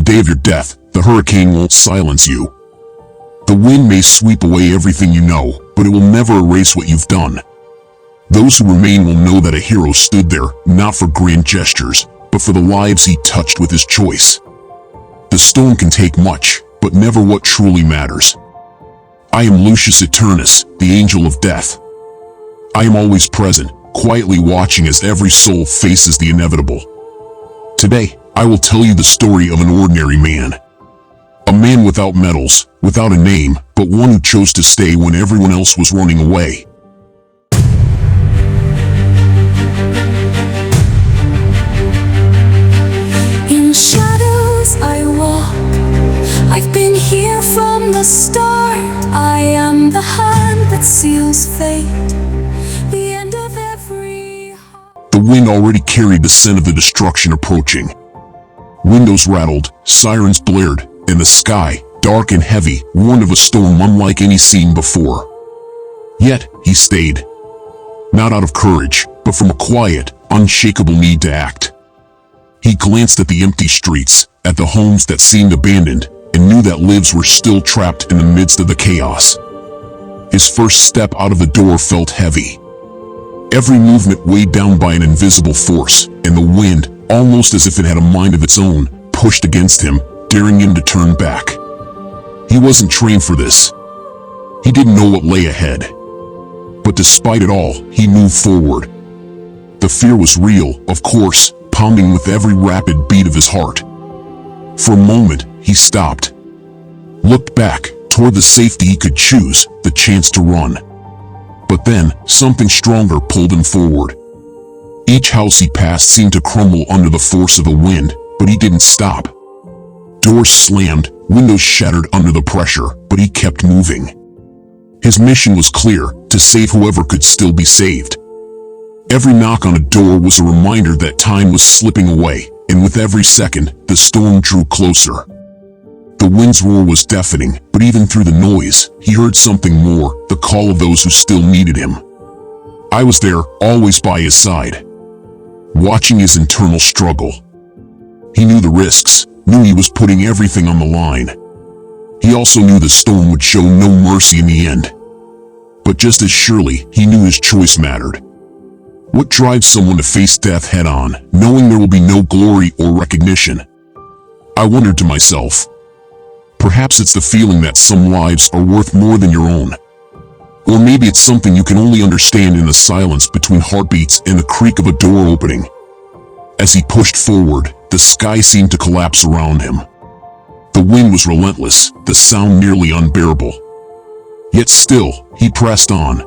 day of your death, the hurricane won't silence you. The wind may sweep away everything you know, but it will never erase what you've done. Those who remain will know that a hero stood there, not for grand gestures, but for the lives he touched with his choice. The storm can take much, but never what truly matters. I am Lucius Aeternus, the angel of death. I am always present, quietly watching as every soul faces the inevitable. Today, I will tell you the story of an ordinary man. A man without medals, without a name, but one who chose to stay when everyone else was running away. In shadows I walk, I've been here from the start. I am the hand that seals fate, the end of every heart. The wind already carried the scent of the destruction approaching. Windows rattled, sirens blared, and the sky, dark and heavy, warned of a storm unlike any seen before. Yet, he stayed. Not out of courage, but from a quiet, unshakable need to act. He glanced at the empty streets, at the homes that seemed abandoned, and knew that lives were still trapped in the midst of the chaos. His first step out of the door felt heavy. Every movement weighed down by an invisible force, and the wind, almost as if it had a mind of its own, pushed against him, daring him to turn back. He wasn't trained for this. He didn't know what lay ahead. But despite it all, he moved forward. The fear was real, of course, pounding with every rapid beat of his heart. For a moment, he stopped. Looked back, toward the safety he could choose, the chance to run. But then, something stronger pulled him forward. Each house he passed seemed to crumble under the force of the wind, but he didn't stop. Doors slammed, windows shattered under the pressure, but he kept moving. His mission was clear, to save whoever could still be saved. Every knock on a door was a reminder that time was slipping away, and with every second, the storm drew closer. The wind's roar was deafening, but even through the noise, he heard something more, the call of those who still needed him. I was there, always by his side, watching his internal struggle. He knew the risks, knew he was putting everything on the line. He also knew the storm would show no mercy in the end. But just as surely, he knew his choice mattered. What drives someone to face death head-on, knowing there will be no glory or recognition? I wondered to myself. Perhaps it's the feeling that some lives are worth more than your own. Or maybe it's something you can only understand in the silence between heartbeats and the creak of a door opening. As he pushed forward, the sky seemed to collapse around him. The wind was relentless, the sound nearly unbearable. Yet still, he pressed on.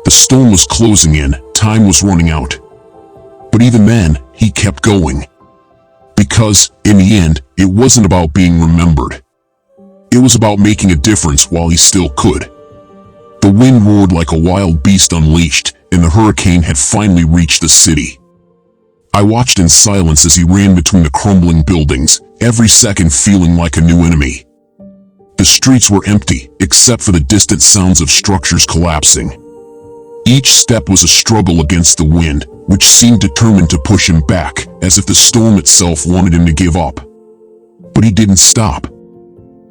The storm was closing in, time was running out. But even then, he kept going. Because, in the end, it wasn't about being remembered. It was about making a difference while he still could. The wind roared like a wild beast unleashed, and the hurricane had finally reached the city. I watched in silence as he ran between the crumbling buildings, every second feeling like a new enemy. The streets were empty, except for the distant sounds of structures collapsing. Each step was a struggle against the wind, which seemed determined to push him back, as if the storm itself wanted him to give up. But he didn't stop.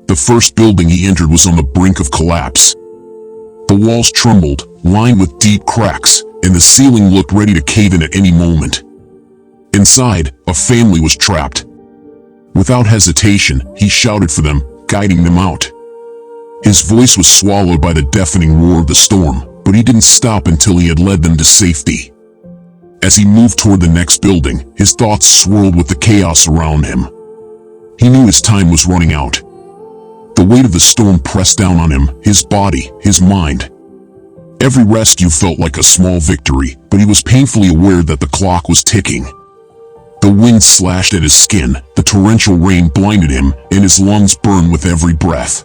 The first building he entered was on the brink of collapse. The walls trembled, lined with deep cracks, and the ceiling looked ready to cave in at any moment. Inside, a family was trapped. Without hesitation, he shouted for them, guiding them out. His voice was swallowed by the deafening roar of the storm, but he didn't stop until he had led them to safety. As he moved toward the next building, his thoughts swirled with the chaos around him. He knew his time was running out. The weight of the storm pressed down on him, his body, his mind. Every rescue felt like a small victory, but he was painfully aware that the clock was ticking. The wind slashed at his skin, the torrential rain blinded him, and his lungs burned with every breath.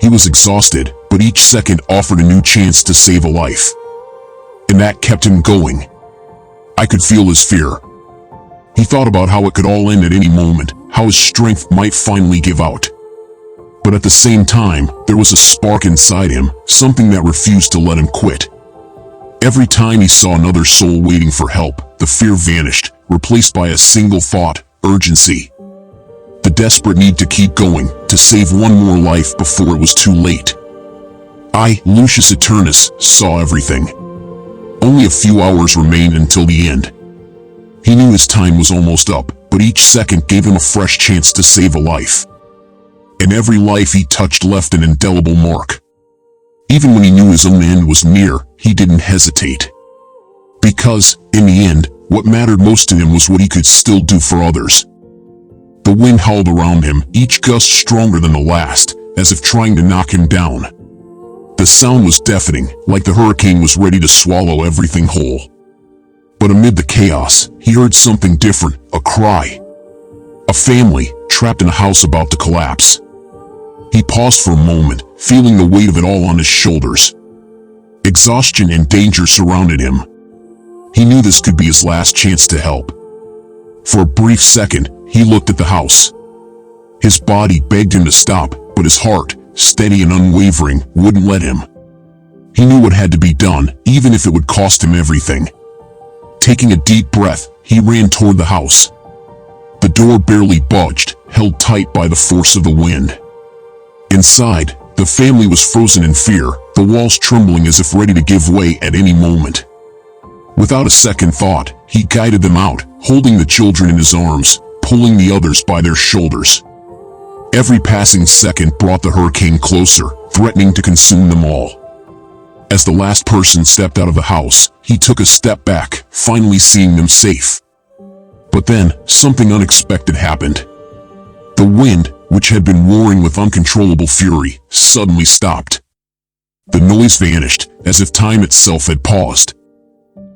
He was exhausted, but each second offered a new chance to save a life. And that kept him going. I could feel his fear. He thought about how it could all end at any moment, how his strength might finally give out. But at the same time, there was a spark inside him, something that refused to let him quit. Every time he saw another soul waiting for help, the fear vanished, replaced by a single thought, urgency. The desperate need to keep going, to save one more life before it was too late. I, Lucius Aeternus, saw everything. Only a few hours remained until the end. He knew his time was almost up, but each second gave him a fresh chance to save a life. And every life he touched left an indelible mark. Even when he knew his own end was near, he didn't hesitate. Because, in the end, what mattered most to him was what he could still do for others. The wind howled around him, each gust stronger than the last, as if trying to knock him down. The sound was deafening, like the hurricane was ready to swallow everything whole. But amid the chaos, he heard something different, a cry. A family, trapped in a house about to collapse. He paused for a moment, feeling the weight of it all on his shoulders. Exhaustion and danger surrounded him. He knew this could be his last chance to help. For a brief second, he looked at the house. His body begged him to stop, but his heart, steady and unwavering, wouldn't let him. He knew what had to be done, even if it would cost him everything. Taking a deep breath, he ran toward the house. The door barely budged, held tight by the force of the wind. Inside, the family was frozen in fear, the walls trembling as if ready to give way at any moment. Without a second thought, he guided them out, holding the children in his arms, pulling the others by their shoulders. Every passing second brought the hurricane closer, threatening to consume them all. As the last person stepped out of the house, he took a step back, finally seeing them safe. But then, something unexpected happened. The wind, which had been roaring with uncontrollable fury, suddenly stopped. The noise vanished, as if time itself had paused.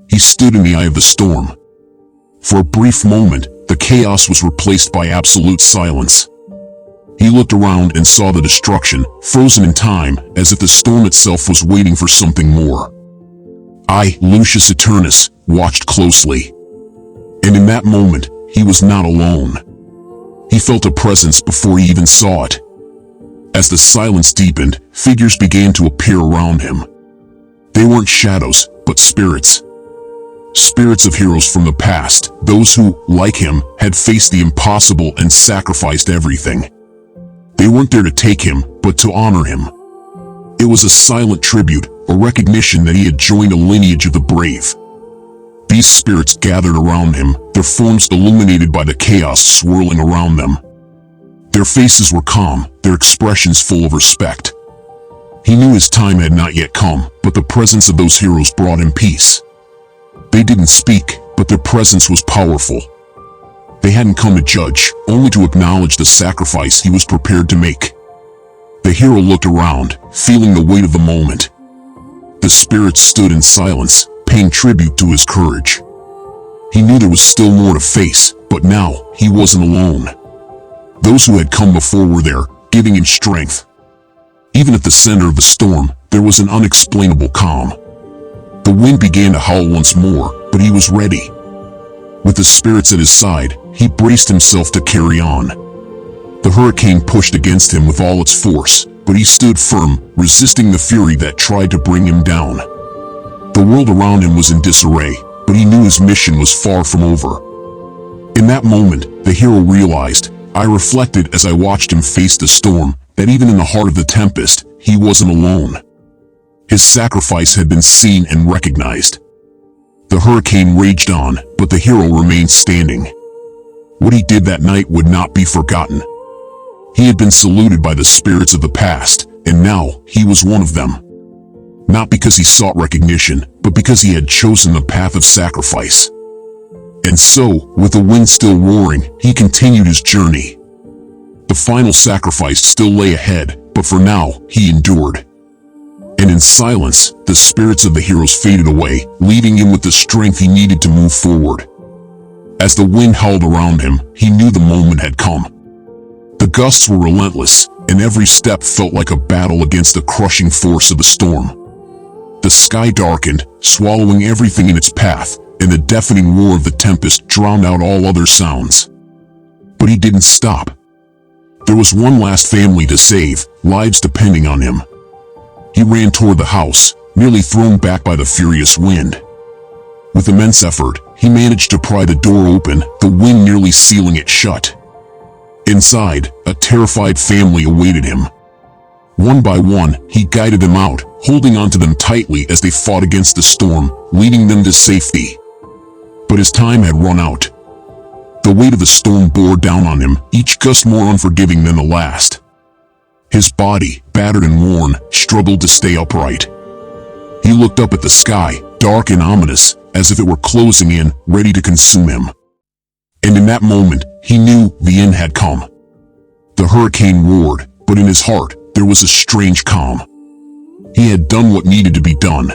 He stood in the eye of the storm. For a brief moment, the chaos was replaced by absolute silence. He looked around and saw the destruction, frozen in time, as if the storm itself was waiting for something more. I, Lucius Aeternus, watched closely. And in that moment, he was not alone. He felt a presence before he even saw it. As the silence deepened, figures began to appear around him. They weren't shadows, but spirits. Spirits of heroes from the past, those who, like him, had faced the impossible and sacrificed everything. They weren't there to take him, but to honor him. It was a silent tribute, a recognition that he had joined a lineage of the brave. These spirits gathered around him, their forms illuminated by the chaos swirling around them. Their faces were calm, their expressions full of respect. He knew his time had not yet come, but the presence of those heroes brought him peace. They didn't speak, but their presence was powerful. They hadn't come to judge, only to acknowledge the sacrifice he was prepared to make. The hero looked around, feeling the weight of the moment. The spirits stood in silence, paying tribute to his courage. He knew there was still more to face, but now, he wasn't alone. Those who had come before were there, giving him strength. Even at the center of the storm, there was an unexplainable calm. The wind began to howl once more, but he was ready. With the spirits at his side, he braced himself to carry on. The hurricane pushed against him with all its force, but he stood firm, resisting the fury that tried to bring him down. The world around him was in disarray, but he knew his mission was far from over. In that moment, the hero realized, I reflected as I watched him face the storm, that even in the heart of the tempest, he wasn't alone. His sacrifice had been seen and recognized. The hurricane raged on, but the hero remained standing. What he did that night would not be forgotten. He had been saluted by the spirits of the past, and now he was one of them. Not because he sought recognition, but because he had chosen the path of sacrifice. And so, with the wind still roaring, he continued his journey. The final sacrifice still lay ahead, but for now, he endured. And in silence, the spirits of the heroes faded away, leaving him with the strength he needed to move forward. As the wind howled around him, he knew the moment had come. The gusts were relentless, and every step felt like a battle against the crushing force of the storm. The sky darkened, swallowing everything in its path, and the deafening roar of the tempest drowned out all other sounds. But he didn't stop. There was one last family to save, lives depending on him. He ran toward the house, nearly thrown back by the furious wind. With immense effort, he managed to pry the door open, the wind nearly sealing it shut. Inside, a terrified family awaited him. One by one, he guided them out, holding onto them tightly as they fought against the storm, leading them to safety. But his time had run out. The weight of the storm bore down on him, each gust more unforgiving than the last. His body, battered and worn, struggled to stay upright. He looked up at the sky, dark and ominous, as if it were closing in, ready to consume him. And in that moment, he knew the end had come. The hurricane roared, but in his heart, there was a strange calm. He had done what needed to be done.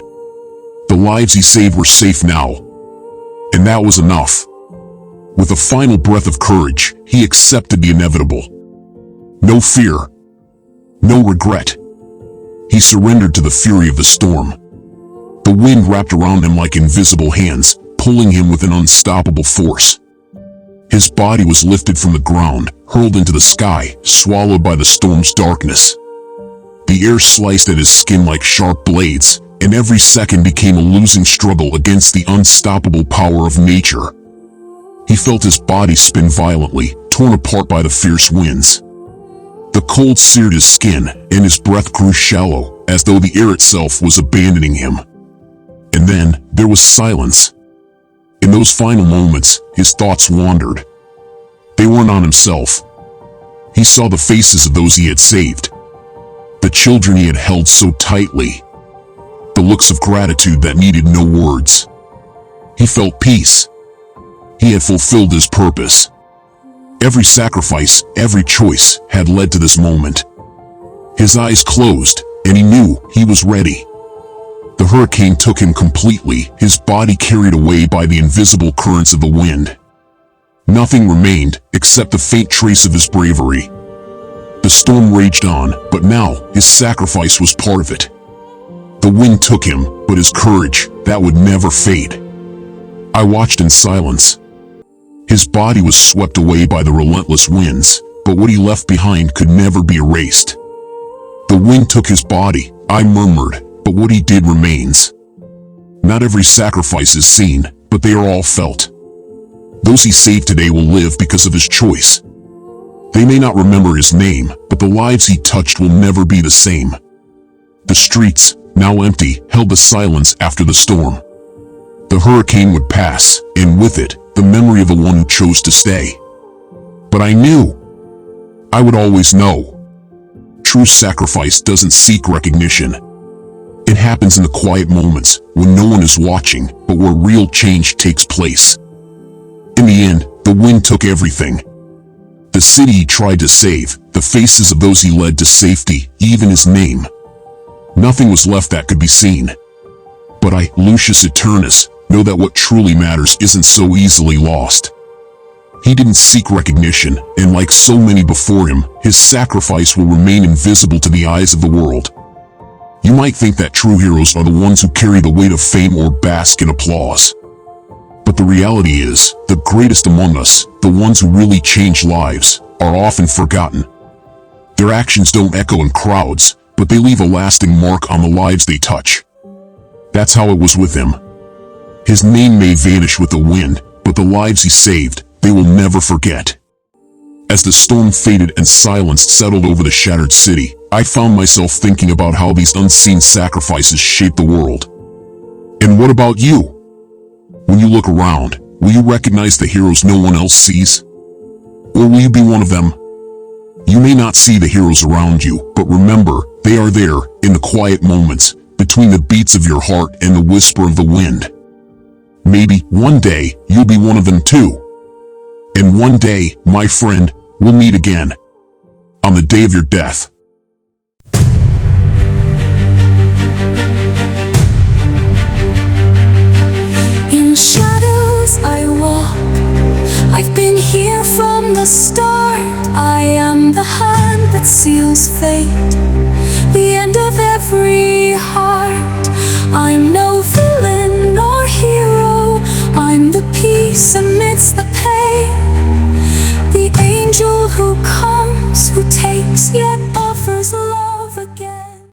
The lives he saved were safe now. And that was enough. With a final breath of courage, he accepted the inevitable. No fear. No regret. He surrendered to the fury of the storm. The wind wrapped around him like invisible hands, pulling him with an unstoppable force. His body was lifted from the ground, hurled into the sky, swallowed by the storm's darkness. The air sliced at his skin like sharp blades, and every second became a losing struggle against the unstoppable power of nature. He felt his body spin violently, torn apart by the fierce winds. The cold seared his skin, and his breath grew shallow, as though the air itself was abandoning him. And then, there was silence. In those final moments, his thoughts wandered. They weren't on himself. He saw the faces of those he had saved. The children he had held so tightly. The looks of gratitude that needed no words. He felt peace. He had fulfilled his purpose. Every sacrifice, every choice, had led to this moment. His eyes closed, and he knew he was ready. The hurricane took him completely, his body carried away by the invisible currents of the wind. Nothing remained, except the faint trace of his bravery. The storm raged on, but now, his sacrifice was part of it. The wind took him, but his courage, that would never fade. I watched in silence. His body was swept away by the relentless winds, but what he left behind could never be erased. The wind took his body, I murmured, but what he did remains. Not every sacrifice is seen, but they are all felt. Those he saved today will live because of his choice. They may not remember his name, but the lives he touched will never be the same. The streets, now empty, held the silence after the storm. The hurricane would pass, and with it, the memory of the one who chose to stay. But I knew. I would always know. True sacrifice doesn't seek recognition. It happens in the quiet moments, when no one is watching, but where real change takes place. In the end, the wind took everything. The city he tried to save, the faces of those he led to safety, even his name. Nothing was left that could be seen. But I, Lucius Aeternus, know that what truly matters isn't so easily lost. He didn't seek recognition, and like so many before him, his sacrifice will remain invisible to the eyes of the world. You might think that true heroes are the ones who carry the weight of fame or bask in applause. But the reality is, the greatest among us, the ones who really change lives, are often forgotten. Their actions don't echo in crowds, but they leave a lasting mark on the lives they touch. That's how it was with him. His name may vanish with the wind, but the lives he saved, they will never forget. As the storm faded and silence settled over the shattered city, I found myself thinking about how these unseen sacrifices shape the world. And what about you? When you look around, will you recognize the heroes no one else sees? Or will you be one of them? You may not see the heroes around you, but remember, they are there, in the quiet moments, between the beats of your heart and the whisper of the wind. Maybe, one day, you'll be one of them too. And one day, my friend, we'll meet again. On the day of your death. In shadows I walk. I've been here from the start. I am the hand that seals fate, the end of every heart. I'm no villain nor hero. I'm the peace amidst the pain, the angel who comes, who takes yet